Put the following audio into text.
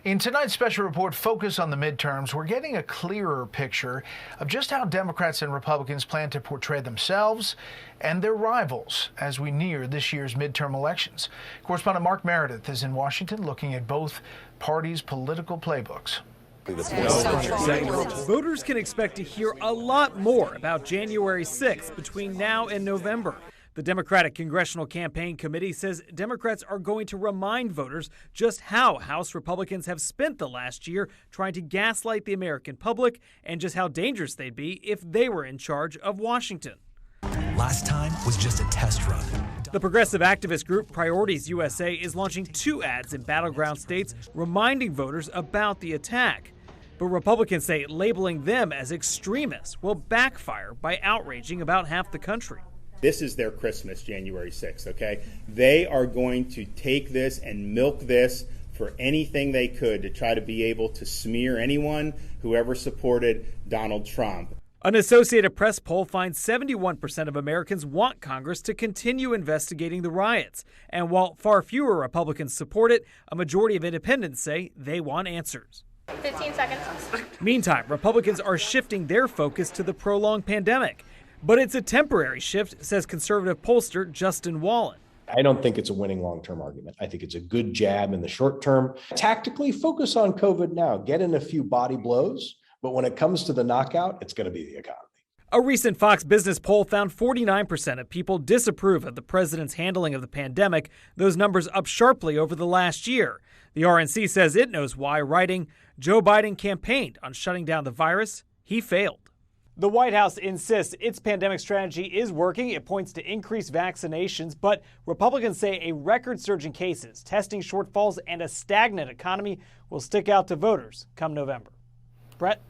In tonight's special report, Focus on the Midterms, we're getting a clearer picture of just how Democrats and Republicans plan to portray themselves and their rivals as we near this year's midterm elections. Correspondent Mark Meredith is in Washington looking at both parties' political playbooks. Voters can expect to hear a lot more about January 6th between now and November. The Democratic Congressional Campaign Committee says Democrats are going to remind voters just how House Republicans have spent the last year trying to gaslight the American public and just how dangerous they'd be if they were in charge of Washington. Last time was just a test run. The progressive activist group Priorities USA is launching 2 ads in battleground states reminding voters about the attack. But Republicans say labeling them as extremists will backfire by outraging about half the country. This is their Christmas, January 6th, okay? They are going to take this and milk this for anything they could to try to be able to smear anyone who ever supported Donald Trump. An Associated Press poll finds 71% of Americans want Congress to continue investigating the riots. And while far fewer Republicans support it, a majority of independents say they want answers. 15 seconds. Meantime, Republicans are shifting their focus to the prolonged pandemic. But it's a temporary shift, says conservative pollster Justin Wallin. I don't think it's a winning long-term argument. I think it's a good jab in the short term. Tactically focus on COVID now, get in a few body blows. But when it comes to the knockout, it's going to be the economy. A recent Fox Business poll found 49% of people disapprove of the president's handling of the pandemic, those numbers up sharply over the last year. The RNC says it knows why, writing, Joe Biden campaigned on shutting down the virus. He failed. The White House insists its pandemic strategy is working. It points to increased vaccinations, but Republicans say a record surge in cases, testing shortfalls, and a stagnant economy will stick out to voters come November. Brett?